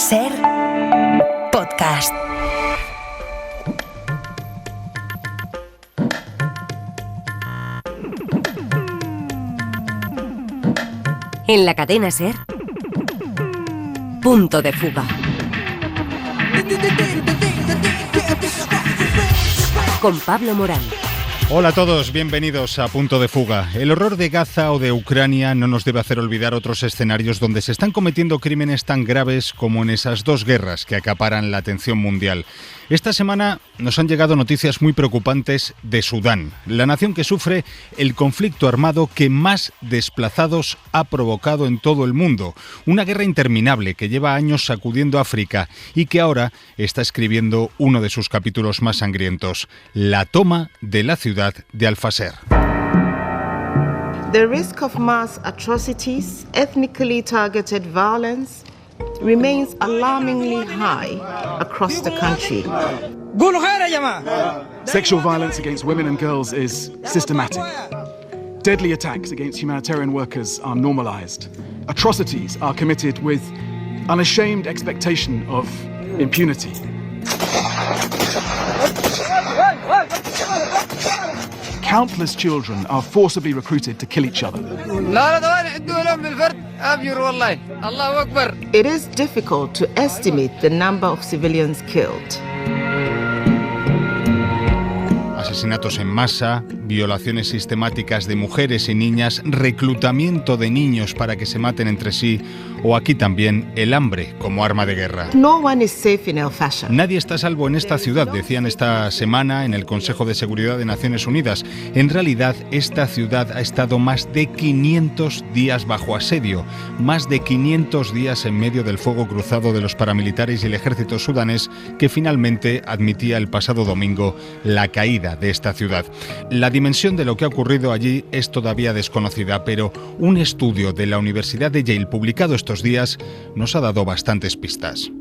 Ser podcast. En la cadena Ser, Punto de Fuga. Con Pablo Morán. Hola a todos, bienvenidos a Punto de Fuga. El horror de Gaza o de Ucrania no nos debe hacer olvidar otros escenarios donde se están cometiendo crímenes tan graves como en esas dos guerras que acaparan la atención mundial. Esta semana nos han llegado noticias muy preocupantes de Sudán, la nación que sufre el conflicto armado que más desplazados ha provocado en todo el mundo. Una guerra interminable que lleva años sacudiendo África y que ahora está escribiendo uno de sus capítulos más sangrientos, la toma de la ciudad de Al-Fasher. The risk of mass atrocities, ethnically targeted violence, remains alarmingly high across the country. Sexual violence against women and girls is systematic. Deadly attacks against humanitarian workers are normalized. Atrocities are committed with unashamed expectation of impunity. Countless children are forcibly recruited to kill each other. It is difficult to estimate the number of civilians killed. Asesinatos en masa, violaciones sistemáticas de mujeres y niñas, reclutamiento de niños para que se maten entre sí, o aquí también el hambre como arma de guerra. No one is safe in Al-Fasher. Nadie está a salvo en esta ciudad, decían esta semana en el Consejo de Seguridad de Naciones Unidas. En realidad, esta ciudad ha estado más de 500 días bajo asedio, más de 500 días en medio del fuego cruzado de los paramilitares y el ejército sudanés, que finalmente admitía el pasado domingo la caída de esta ciudad. La dimensión de lo que ha ocurrido allí es todavía desconocida, pero un estudio de la Universidad de Yale publicado estos días nos ha dado bastantes pistas.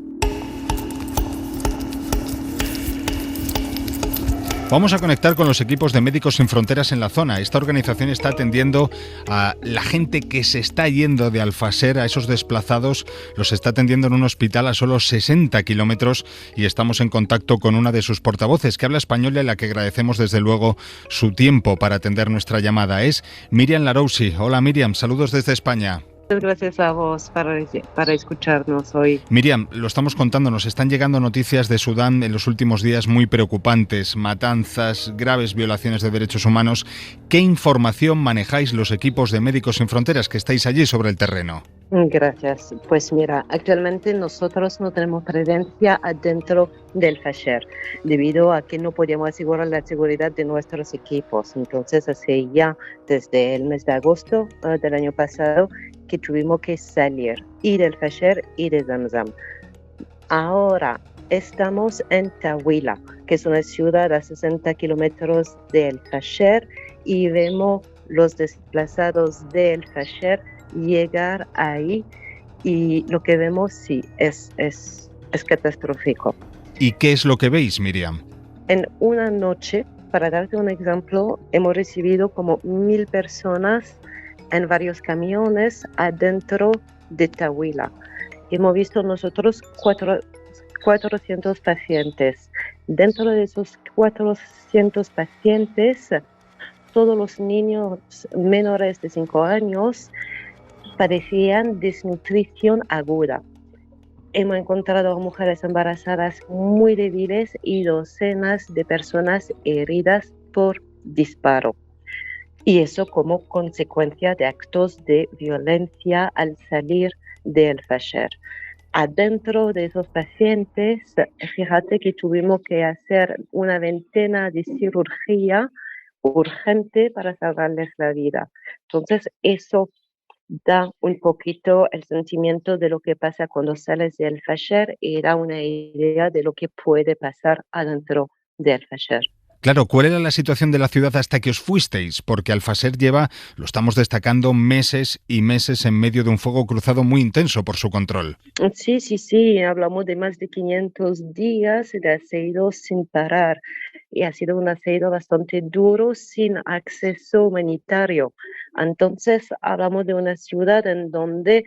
Vamos a conectar con los equipos de Médicos Sin Fronteras en la zona. Esta organización está atendiendo a la gente que se está yendo de Al-Fasher, a esos desplazados. Los está atendiendo en un hospital a solo 60 kilómetros y estamos en contacto con una de sus portavoces que habla español y a la que agradecemos desde luego su tiempo para atender nuestra llamada. Es Miriam Larouci. Hola Miriam, saludos desde España. Muchas gracias a vos para escucharnos hoy. Miriam, lo estamos contando, nos están llegando noticias de Sudán en los últimos días muy preocupantes, matanzas, graves violaciones de derechos humanos. ¿Qué información manejáis los equipos de Médicos Sin Fronteras que estáis allí sobre el terreno? Gracias. Pues mira, actualmente nosotros no tenemos presencia adentro del Fasher debido a que no podíamos asegurar la seguridad de nuestros equipos. Entonces, hace ya desde el mes de agosto del año pasado que tuvimos que salir y del Fasher y de Zamzam. Ahora estamos en Tawila, que es una ciudad a 60 kilómetros del Fasher, y vemos los desplazados del Fasher llegar ahí y lo que vemos sí es catastrófico. ¿Y qué es lo que veis, Miriam? En una noche, para darte un ejemplo, hemos recibido como 1,000 personas en varios camiones adentro de Tawila. Hemos visto nosotros 400 pacientes. Dentro de esos 400 pacientes, todos los niños menores de 5 años padecían desnutrición aguda. Hemos encontrado a mujeres embarazadas muy débiles y docenas de personas heridas por disparo. Y eso como consecuencia de actos de violencia al salir del Fasher. Adentro de esos pacientes, fíjate que tuvimos que hacer una veintena de cirugía urgente para salvarles la vida. Entonces, eso da un poquito el sentimiento de lo que pasa cuando sales del Fasher y da una idea de lo que puede pasar adentro del Fasher. Claro, ¿cuál era la situación de la ciudad hasta que os fuisteis? Porque Al-Fasher lleva, lo estamos destacando, meses y meses en medio de un fuego cruzado muy intenso por su control. Sí, hablamos de más de 500 días de asedio sin parar. Y ha sido un asedio bastante duro, sin acceso humanitario. Entonces, hablamos de una ciudad en donde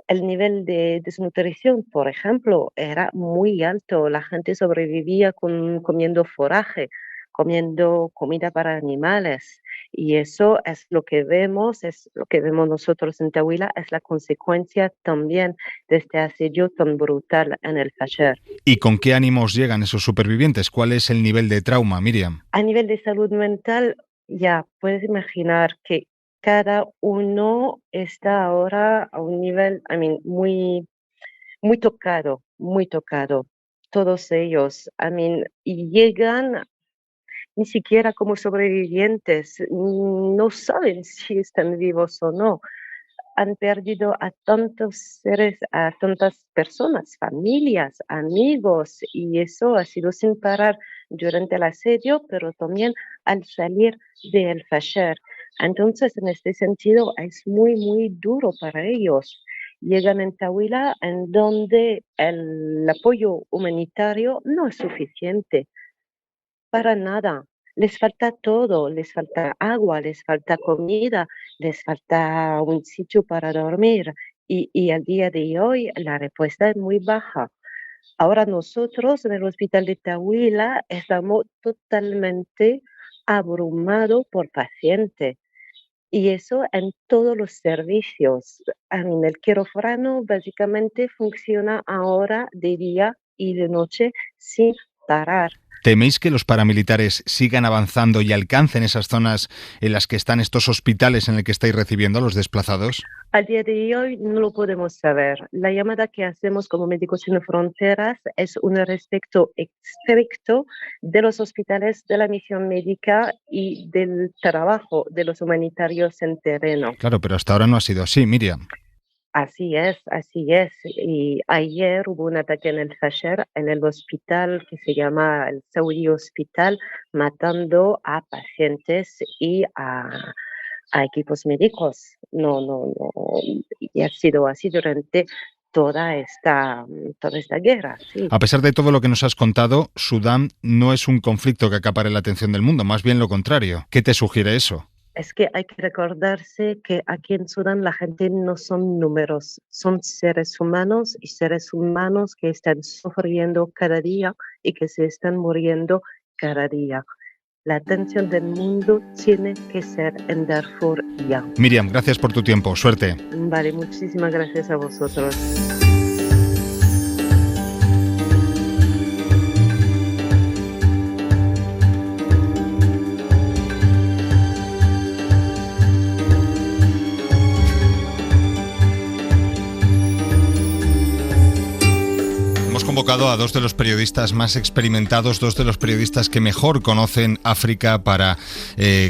el nivel de desnutrición, por ejemplo, era muy alto. La gente sobrevivía comiendo forraje, comiendo comida para animales. Y eso es lo que vemos nosotros en Tahuila, es la consecuencia también de este asedio tan brutal en el Fasher. ¿Y con qué ánimos llegan esos supervivientes? ¿Cuál es el nivel de trauma, Miriam? A nivel de salud mental, ya puedes imaginar que cada uno está ahora a un nivel, muy, muy tocado, muy tocado. Todos ellos, y llegan ni siquiera como sobrevivientes, no saben si están vivos o no. Han perdido a tantos seres, a tantas personas, familias, amigos, y eso ha sido sin parar durante el asedio, pero también al salir del Fasher. Entonces, en este sentido, es muy, muy duro para ellos. Llegan en Tahuila, en donde el apoyo humanitario no es suficiente para nada. Les falta todo, les falta agua, les falta comida, les falta un sitio para dormir. Y al día de hoy la respuesta es muy baja. Ahora nosotros en el hospital de Tahuila estamos totalmente abrumados por pacientes. Y eso en todos los servicios. El quirófano básicamente funciona ahora de día y de noche sin parar. ¿Teméis que los paramilitares sigan avanzando y alcancen esas zonas en las que están estos hospitales en el que estáis recibiendo a los desplazados? Al día de hoy no lo podemos saber. La llamada que hacemos como Médicos Sin Fronteras es un respecto estricto de los hospitales, de la misión médica y del trabajo de los humanitarios en terreno. Claro, pero hasta ahora no ha sido así, Miriam. Así es. Y ayer hubo un ataque en el Fasher, en el hospital que se llama el Saudi Hospital, matando a pacientes y a equipos médicos. No. Y ha sido así durante toda esta guerra. Sí. A pesar de todo lo que nos has contado, Sudán no es un conflicto que acapare la atención del mundo, más bien lo contrario. ¿Qué te sugiere eso? Es que hay que recordarse que aquí en Sudán la gente no son números, son seres humanos y seres humanos que están sufriendo cada día y que se están muriendo cada día. La atención del mundo tiene que ser en Darfur ya. Miriam, gracias por tu tiempo. Suerte. Vale, muchísimas gracias a vosotros. Convocado a dos de los periodistas más experimentados, dos de los periodistas que mejor conocen África para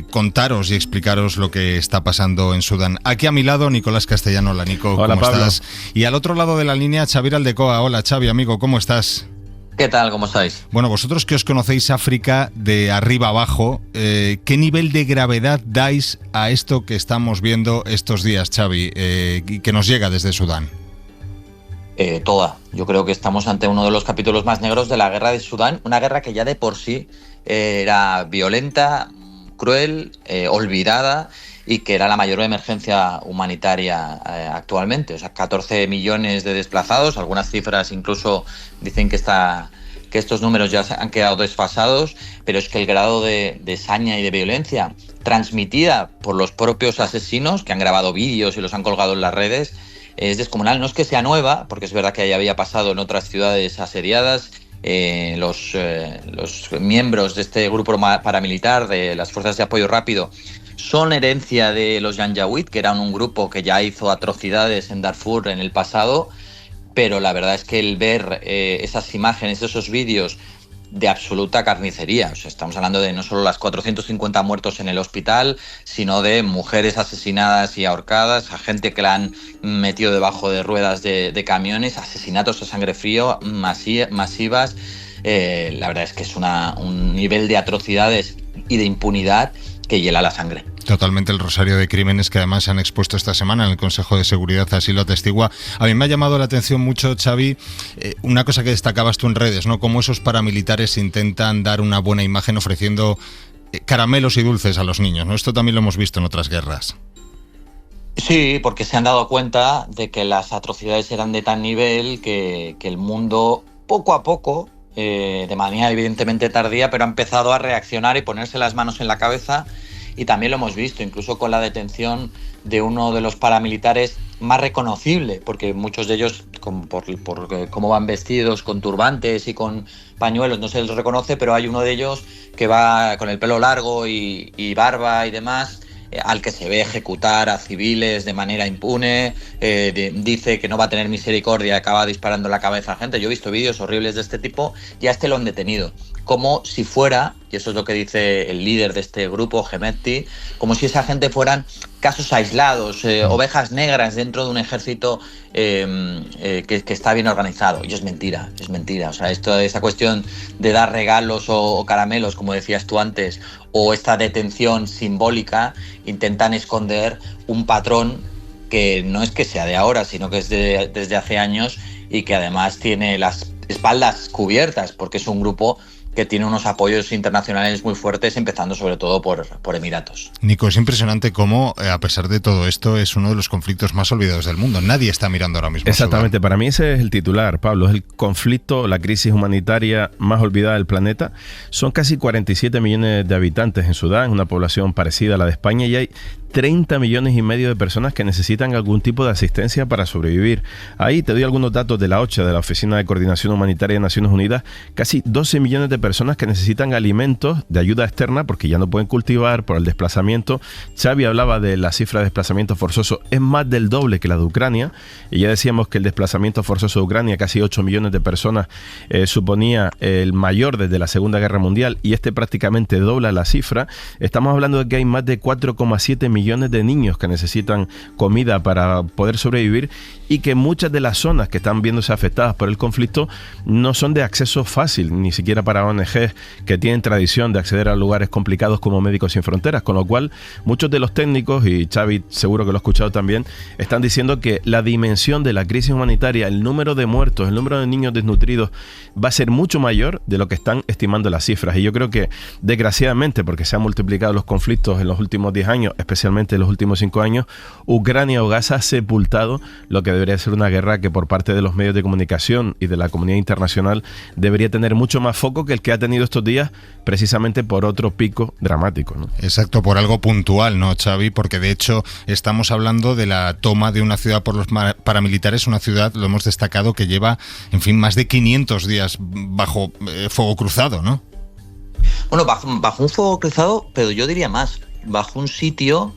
contaros y explicaros lo que está pasando en Sudán. Aquí a mi lado, Nicolás Castellano. Hola, Nico. Hola, ¿cómo Pablo. estás? Y al otro lado de la línea, Xavier Aldecoa. Hola, Xavi, amigo, ¿cómo estás? ¿Qué tal? ¿Cómo estáis? Bueno, vosotros que os conocéis África de arriba abajo, ¿qué nivel de gravedad dais a esto que estamos viendo estos días, Xavi, que nos llega desde Sudán? Toda. Yo creo que estamos ante uno de los capítulos más negros de la guerra de Sudán, una guerra que ya de por sí era violenta, cruel, olvidada y que era la mayor emergencia humanitaria actualmente. O sea, 14 millones de desplazados, algunas cifras incluso dicen que estos números ya han quedado desfasados, pero es que el grado de saña y de violencia transmitida por los propios asesinos que han grabado vídeos y los han colgado en las redes es descomunal. No es que sea nueva, porque es verdad que ya había pasado en otras ciudades asediadas. Los miembros de este grupo paramilitar de las Fuerzas de Apoyo Rápido son herencia de los Janjaweed, que eran un grupo que ya hizo atrocidades en Darfur en el pasado, pero la verdad es que el ver esas imágenes, esos vídeos de absoluta carnicería, o sea, estamos hablando de no solo las 450 muertos en el hospital, sino de mujeres asesinadas y ahorcadas, a gente que la han metido debajo de ruedas de camiones, asesinatos a sangre frío, masivas. La verdad es que es un nivel de atrocidades y de impunidad que hiela la sangre. Totalmente, el rosario de crímenes que además se han expuesto esta semana en el Consejo de Seguridad, así lo atestigua. A mí me ha llamado la atención mucho, Xavi, una cosa que destacabas tú en redes, ¿no? Cómo esos paramilitares intentan dar una buena imagen ofreciendo caramelos y dulces a los niños, ¿no? Esto también lo hemos visto en otras guerras. Sí, porque se han dado cuenta de que las atrocidades eran de tal nivel que el mundo poco a poco, de manera evidentemente tardía, pero ha empezado a reaccionar y ponerse las manos en la cabeza. Y también lo hemos visto, incluso con la detención de uno de los paramilitares más reconocible, porque muchos de ellos, por cómo van vestidos, con turbantes y con pañuelos, no se les reconoce, pero hay uno de ellos que va con el pelo largo y barba y demás, al que se ve ejecutar a civiles de manera impune, dice que no va a tener misericordia y acaba disparando en la cabeza a gente. Yo he visto vídeos horribles de este tipo y a este lo han detenido, como si fuera, y eso es lo que dice el líder de este grupo, Hemedti, como si esa gente fueran casos aislados, ovejas negras dentro de un ejército que está bien organizado. Y es mentira. O sea, esa cuestión de dar regalos o caramelos, como decías tú antes, o esta detención simbólica, intentan esconder un patrón que no es que sea de ahora, sino que es desde hace años, y que además tiene las espaldas cubiertas, porque es un grupo que tiene unos apoyos internacionales muy fuertes, empezando sobre todo por Emiratos. Nico, es impresionante cómo, a pesar de todo esto, es uno de los conflictos más olvidados del mundo. Nadie está mirando ahora mismo. Exactamente, para mí ese es el titular, Pablo. Es el conflicto, la crisis humanitaria más olvidada del planeta. Son casi 47 millones de habitantes en Sudán, una población parecida a la de España, y hay 30 millones y medio de personas que necesitan algún tipo de asistencia para sobrevivir. Ahí te doy algunos datos de la OCHA, de la Oficina de Coordinación Humanitaria de Naciones Unidas. Casi 12 millones de personas que necesitan alimentos de ayuda externa porque ya no pueden cultivar por el desplazamiento. Xavi hablaba de la cifra de desplazamiento forzoso, es más del doble que la de Ucrania, y ya decíamos que el desplazamiento forzoso de Ucrania, casi 8 millones de personas, suponía el mayor desde la Segunda Guerra Mundial, y este prácticamente dobla la cifra. Estamos hablando de que hay más de 4,7 millones de niños que necesitan comida para poder sobrevivir, y que muchas de las zonas que están viéndose afectadas por el conflicto no son de acceso fácil, ni siquiera para ONGs que tienen tradición de acceder a lugares complicados como Médicos Sin Fronteras, con lo cual muchos de los técnicos, y Xavi seguro que lo ha escuchado también, están diciendo que la dimensión de la crisis humanitaria, el número de muertos, el número de niños desnutridos, va a ser mucho mayor de lo que están estimando las cifras. Y yo creo que, desgraciadamente, porque se han multiplicado los conflictos en los últimos 10 años, especialmente en los últimos 5 años, Ucrania o Gaza ha sepultado lo que debería ser una guerra que por parte de los medios de comunicación y de la comunidad internacional debería tener mucho más foco que el que ha tenido estos días, precisamente por otro pico dramático, ¿no? Exacto, por algo puntual, ¿no, Xavi? Porque de hecho estamos hablando de la toma de una ciudad por los paramilitares, una ciudad, lo hemos destacado, que lleva, en fin, más de 500 días bajo fuego cruzado, ¿no? Bueno, bajo un fuego cruzado, pero yo diría más, bajo un sitio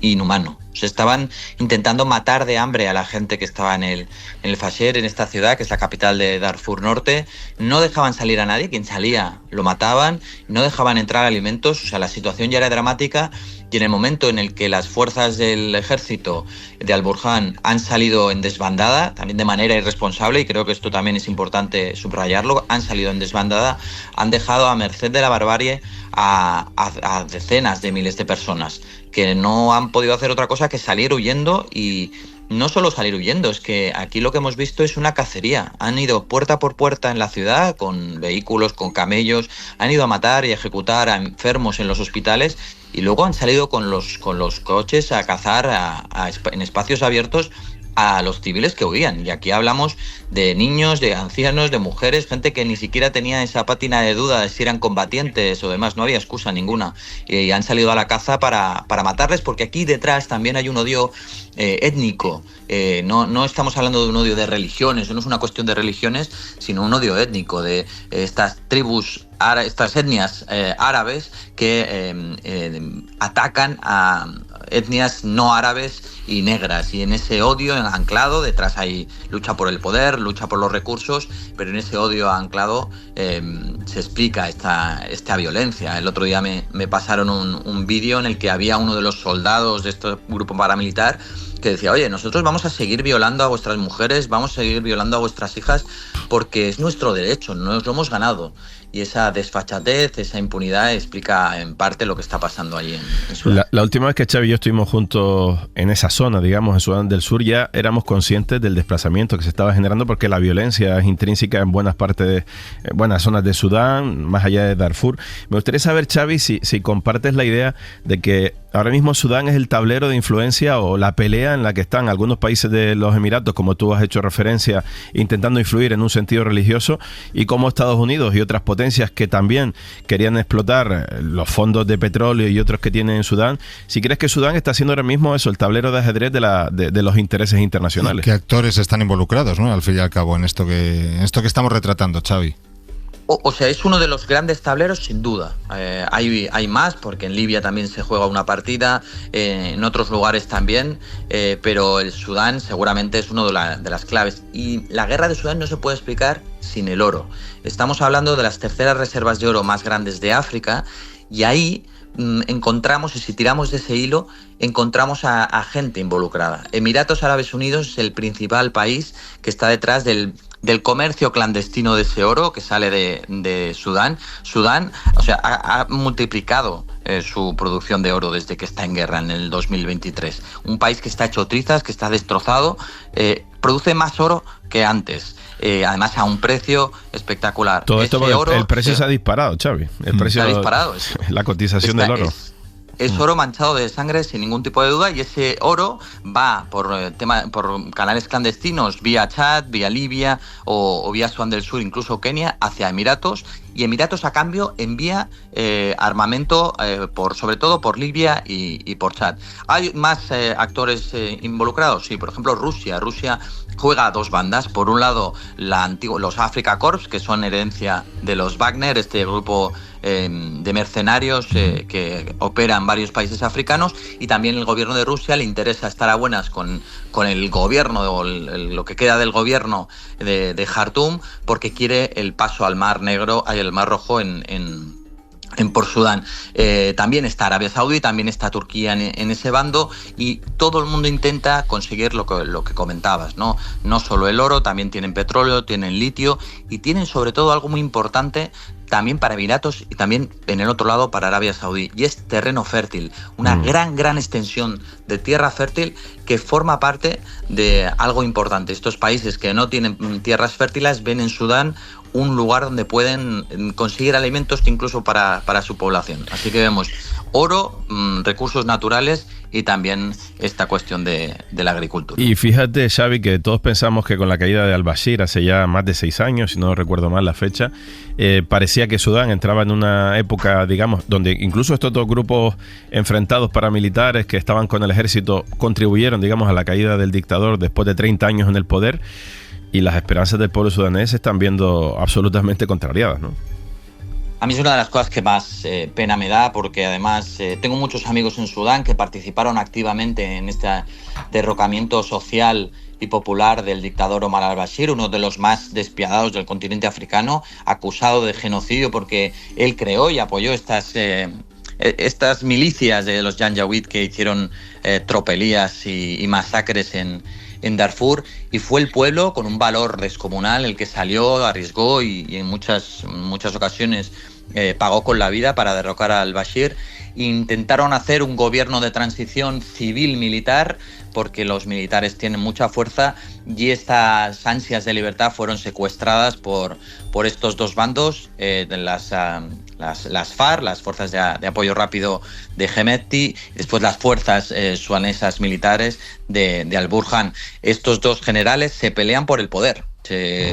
inhumano. Se estaban intentando matar de hambre a la gente que estaba en el Fasher, en esta ciudad, que es la capital de Darfur Norte. No dejaban salir a nadie, quien salía lo mataban, no dejaban entrar alimentos, o sea, la situación ya era dramática, y en el momento en el que las fuerzas del ejército de Al-Burhan han salido en desbandada, también de manera irresponsable, y creo que esto también es importante subrayarlo, han salido en desbandada, han dejado a merced de la barbarie a decenas de miles de personas que no han podido hacer otra cosa que salir huyendo. Y no solo salir huyendo, es que aquí lo que hemos visto es una cacería. Han ido puerta por puerta en la ciudad con vehículos, con camellos, han ido a matar y a ejecutar a enfermos en los hospitales, y luego han salido con los coches a cazar en espacios abiertos a los civiles que huían. Y aquí hablamos de niños, de ancianos, de mujeres, gente que ni siquiera tenía esa pátina de duda de si eran combatientes o demás, no había excusa ninguna. Y han salido a la caza para matarles, porque aquí detrás también hay un odio étnico. No estamos hablando de un odio de religiones, no es una cuestión de religiones, sino un odio étnico de estas tribus, estas etnias árabes que atacan a etnias no árabes y negras, y en ese odio anclado detrás hay lucha por el poder, lucha por los recursos, pero en ese odio anclado se explica esta violencia. El otro día me pasaron un vídeo en el que había uno de los soldados de este grupo paramilitar que decía: oye, nosotros vamos a seguir violando a vuestras mujeres, vamos a seguir violando a vuestras hijas, porque es nuestro derecho, nos lo hemos ganado. y esa desfachatez, esa impunidad explica en parte lo que está pasando allí en Sudán. La última vez que Xavi y yo estuvimos juntos en esa zona, digamos, en Sudán del Sur, ya éramos conscientes del desplazamiento que se estaba generando, porque la violencia es intrínseca en buenas partes, buenas zonas de Sudán, más allá de Darfur. Me gustaría saber, Xavi, si compartes la idea de que ahora mismo Sudán es el tablero de influencia o la pelea en la que están algunos países de los Emiratos, como tú has hecho referencia, intentando influir en un sentido religioso, y como Estados Unidos y otras potencias que también querían explotar los fondos de petróleo y otros que tienen en Sudán. Si crees que Sudán está siendo ahora mismo eso, el tablero de ajedrez de los intereses internacionales. ¿Qué actores están involucrados, ¿no? Al fin y al cabo, en esto que estamos retratando, Xavi? O sea, es uno de los grandes tableros, sin duda. Hay más, porque en Libia también se juega una partida, en otros lugares también, pero el Sudán seguramente es uno de las claves. Y la guerra de Sudán no se puede explicar sin el oro. Estamos hablando de las terceras reservas de oro más grandes de África, y ahí encontramos, y si tiramos de ese hilo, encontramos a gente involucrada. Emiratos Árabes Unidos es el principal país que está detrás del comercio clandestino de ese oro que sale de Sudán. Sudán, o sea, ha multiplicado su producción de oro desde que está en guerra en el 2023. Un país que está hecho trizas, que está destrozado, produce más oro que antes. Además a un precio espectacular. Todo esto porque el precio se ha disparado, Xavi. El precio se ha disparado. La cotización del oro. Es oro manchado de sangre sin ningún tipo de duda, y ese oro va por canales clandestinos vía Chad, vía Libia o vía Sudán del Sur, incluso Kenia, hacia Emiratos, y Emiratos a cambio envía armamento sobre todo por Libia y por Chad. ¿Hay más actores involucrados? Sí, por ejemplo Rusia. Rusia juega a dos bandas. Por un lado los Africa Corps, que son herencia de los Wagner, este grupo de mercenarios que operan en varios países africanos, y también el gobierno de Rusia le interesa estar a buenas con el gobierno o lo que queda del gobierno de Jartum, porque quiere el paso al Mar Negro, al Mar Rojo por Sudán. También está Arabia Saudí, también está Turquía en ese bando, y todo el mundo intenta conseguir lo que comentabas, ¿no? No solo el oro, también tienen petróleo, tienen litio, y tienen sobre todo algo muy importante también para Emiratos y también en el otro lado para Arabia Saudí, y es terreno fértil, una gran extensión de tierra fértil que forma parte de algo importante. Estos países que no tienen tierras fértiles ven en Sudán un lugar donde pueden conseguir alimentos incluso para su población. Así que vemos oro, recursos naturales y también esta cuestión de la agricultura. Y fíjate, Xavi, que todos pensamos que con la caída de al-Bashir hace ya más de 6 años, si no recuerdo mal la fecha, parecía que Sudán entraba en una época, digamos, donde incluso estos dos grupos enfrentados paramilitares que estaban con el ejército contribuyeron, digamos, a la caída del dictador después de 30 años en el poder, y las esperanzas del pueblo sudanés se están viendo absolutamente contrariadas, ¿no? A mí es una de las cosas que más pena me da, porque además tengo muchos amigos en Sudán que participaron activamente en este derrocamiento social y popular del dictador Omar al-Bashir, uno de los más despiadados del continente africano, acusado de genocidio porque él creó y apoyó estas milicias de los Janjaweed que hicieron tropelías y masacres en Darfur, y fue el pueblo con un valor descomunal el que salió, arriesgó y en muchas ocasiones pagó con la vida para derrocar al Bashir. Intentaron hacer un gobierno de transición civil-militar porque los militares tienen mucha fuerza, y estas ansias de libertad fueron secuestradas por estos dos bandos, las FARC, las fuerzas de apoyo rápido de Hemedti, y después las fuerzas sudanesas militares de Al-Burhan. Estos dos generales se pelean por el poder.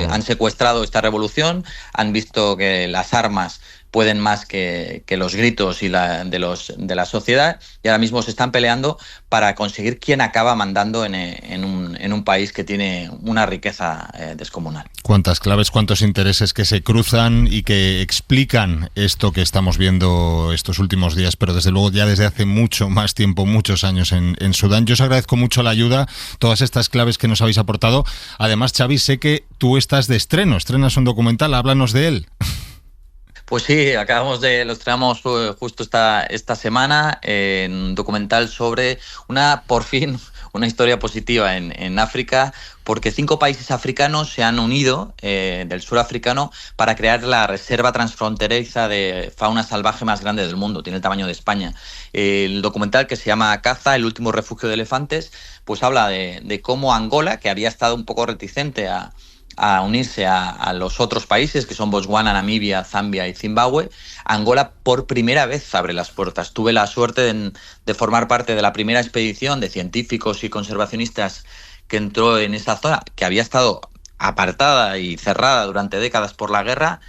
Han secuestrado esta revolución, han visto que las armas pueden más que los gritos de la sociedad, y ahora mismo se están peleando para conseguir quién acaba mandando en un país que tiene una riqueza descomunal. Cuántas claves, cuántos intereses que se cruzan y que explican esto que estamos viendo estos últimos días, pero desde luego ya desde hace mucho más tiempo, muchos años en Sudán. Yo os agradezco mucho la ayuda, todas estas claves que nos habéis aportado. Además, Xavi, sé que tú estás de estrenas un documental, háblanos de él. Pues sí, lo estrenamos justo esta semana, en un documental sobre por fin una historia positiva en África, porque 5 países africanos se han unido del sur africano para crear la reserva transfronteriza de fauna salvaje más grande del mundo. Tiene el tamaño de España. El documental, que se llama Caza, el último refugio de elefantes, pues habla de cómo Angola, que había estado un poco reticente a unirse a los otros países, que son Botswana, Namibia, Zambia y Zimbabue, Angola por primera vez abre las puertas. Tuve la suerte de formar parte de la primera expedición de científicos y conservacionistas que entró en esa zona, que había estado apartada y cerrada durante décadas por la guerra,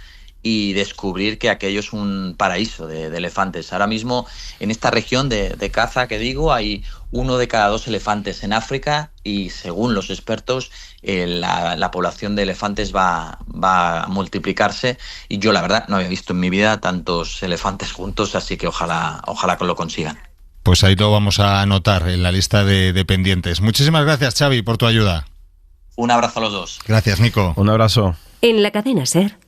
y descubrir que aquello es un paraíso de elefantes. Ahora mismo en esta región de caza que digo hay 1 de cada 2 elefantes en África, y según los expertos la población de elefantes va a multiplicarse, y yo la verdad no había visto en mi vida tantos elefantes juntos, así que ojalá que lo consigan. Pues ahí lo vamos a anotar en la lista de pendientes. Muchísimas gracias, Xavi, por tu ayuda. Un abrazo a los dos. Gracias, Nico. Un abrazo. En la cadena SER,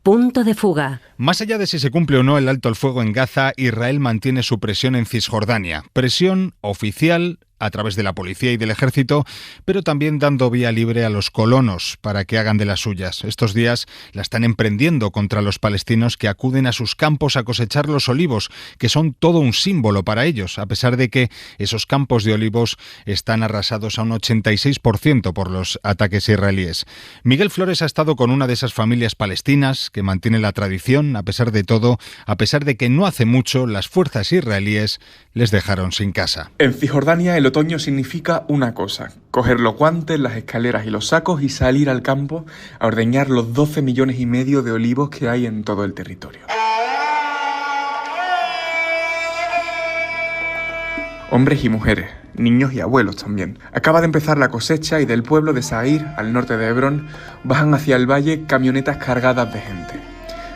Punto de Fuga. Más allá de si se cumple o no el alto el fuego en Gaza, Israel mantiene su presión en Cisjordania. Presión oficial a través de la policía y del ejército, pero también dando vía libre a los colonos para que hagan de las suyas. Estos días la están emprendiendo contra los palestinos que acuden a sus campos a cosechar los olivos, que son todo un símbolo para ellos, a pesar de que esos campos de olivos están arrasados a un 86% por los ataques israelíes. Miguel Flores ha estado con una de esas familias palestinas que mantiene la tradición, a pesar de todo, a pesar de que no hace mucho las fuerzas israelíes les dejaron sin casa. En Cisjordania el otoño significa una cosa: coger los guantes, las escaleras y los sacos y salir al campo a ordeñar los 12,5 millones de olivos que hay en todo el territorio. Hombres y mujeres, niños y abuelos también. Acaba de empezar la cosecha y del pueblo de Sair, al norte de Hebrón, bajan hacia el valle camionetas cargadas de gente.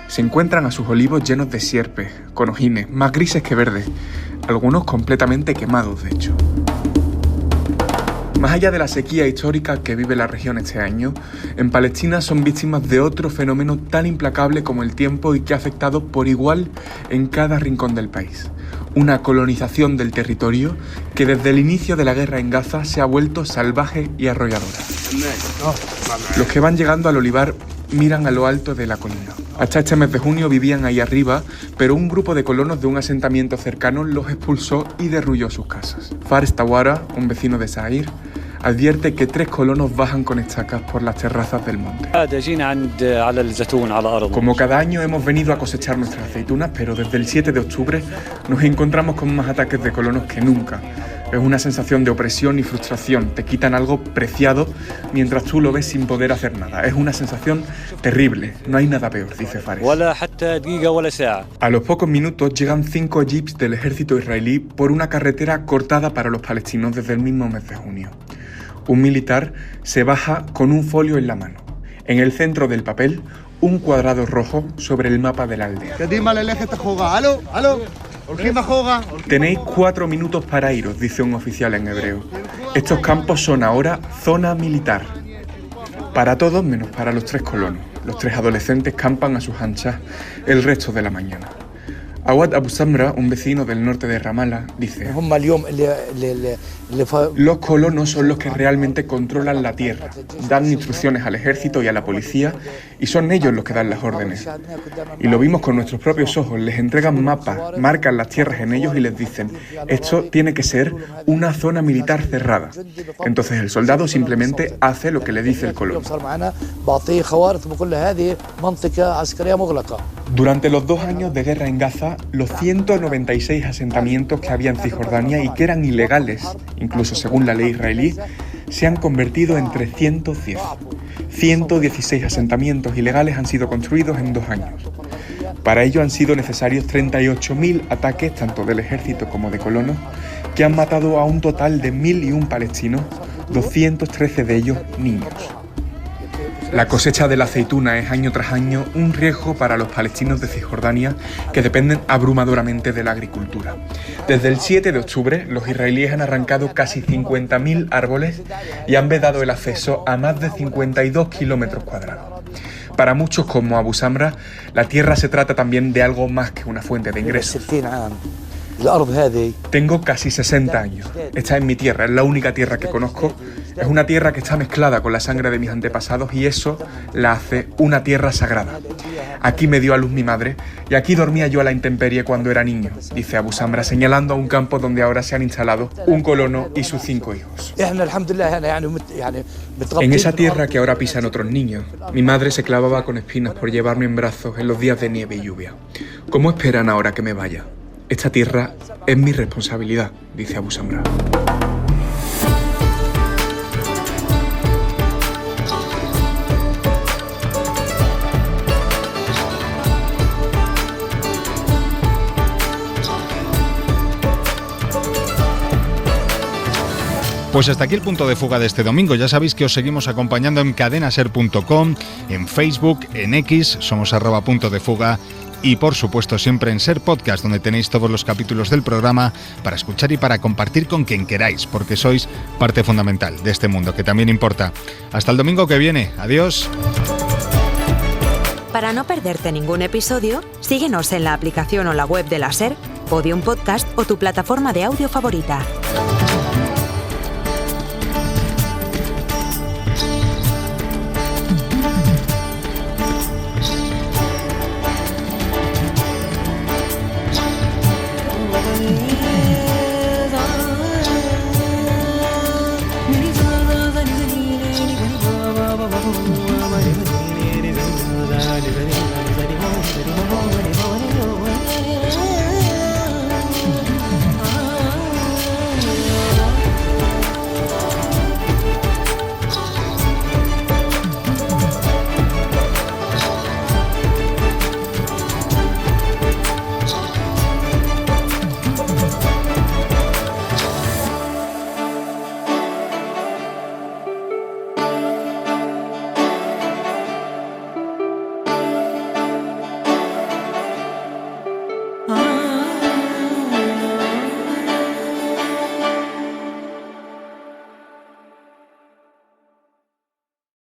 Se encuentran a sus olivos llenos de sierpes, con hojines, más grises que verdes, algunos completamente quemados, de hecho. Más allá de la sequía histórica que vive la región este año, en Palestina son víctimas de otro fenómeno tan implacable como el tiempo y que ha afectado por igual en cada rincón del país. Una colonización del territorio que desde el inicio de la guerra en Gaza se ha vuelto salvaje y arrolladora. Los que van llegando al olivar miran a lo alto de la colina. Hasta este mes de junio vivían ahí arriba, pero un grupo de colonos de un asentamiento cercano los expulsó y derrulló sus casas. Fares Tawara, un vecino de Sair, advierte que 3 colonos bajan con estacas por las terrazas del monte. Como cada año hemos venido a cosechar nuestras aceitunas, pero desde el 7 de octubre nos encontramos con más ataques de colonos que nunca. Es una sensación de opresión y frustración. Te quitan algo preciado mientras tú lo ves sin poder hacer nada. Es una sensación terrible. No hay nada peor, dice Fares. A los pocos minutos llegan 5 jeeps del ejército israelí por una carretera cortada para los palestinos desde el mismo mes de junio. Un militar se baja con un folio en la mano. En el centro del papel, un cuadrado rojo sobre el mapa de la aldea. Tenéis 4 minutos para iros, dice un oficial en hebreo. Estos campos son ahora zona militar. Para todos menos para los 3 colonos. Los 3 adolescentes campan a sus anchas el resto de la mañana. Awad Abu Samra, un vecino del norte de Ramallah, dice: los colonos son los que realmente controlan la tierra, dan instrucciones al ejército y a la policía, y son ellos los que dan las órdenes. Y lo vimos con nuestros propios ojos, les entregan mapas, marcan las tierras en ellos y les dicen: esto tiene que ser una zona militar cerrada. Entonces el soldado simplemente hace lo que le dice el colono. Durante los 2 años de guerra en Gaza, los 196 asentamientos que había en Cisjordania y que eran ilegales, incluso según la ley israelí, se han convertido en 310. 116 asentamientos ilegales han sido construidos en 2 años. Para ello han sido necesarios 38.000 ataques, tanto del ejército como de colonos, que han matado a un total de 1.001 palestinos, 213 de ellos niños. La cosecha de la aceituna es año tras año un riesgo para los palestinos de Cisjordania, que dependen abrumadoramente de la agricultura. Desde el 7 de octubre, los israelíes han arrancado casi 50.000 árboles y han vedado el acceso a más de 52 kilómetros cuadrados. Para muchos, como Abu Samra, la tierra se trata también de algo más que una fuente de ingresos. Tengo casi 60 años. Esta es mi tierra, es la única tierra que conozco. Es una tierra que está mezclada con la sangre de mis antepasados y eso la hace una tierra sagrada. Aquí me dio a luz mi madre y aquí dormía yo a la intemperie cuando era niño, dice Abu Samra, señalando a un campo donde ahora se han instalado un colono y sus 5 hijos. En esa tierra que ahora pisan otros niños, mi madre se clavaba con espinas por llevarme en brazos en los días de nieve y lluvia. ¿Cómo esperan ahora que me vaya? Esta tierra es mi responsabilidad, dice Abu Samra. Pues hasta aquí el punto de fuga de este domingo. Ya sabéis que os seguimos acompañando en cadenaser.com, en Facebook, en X, somos @puntodefuga y por supuesto siempre en Ser Podcast, donde tenéis todos los capítulos del programa para escuchar y para compartir con quien queráis, porque sois parte fundamental de este mundo que también importa. Hasta el domingo que viene. Adiós. Para no perderte ningún episodio, síguenos en la aplicación o la web de la Ser, Podium Podcast o tu plataforma de audio favorita.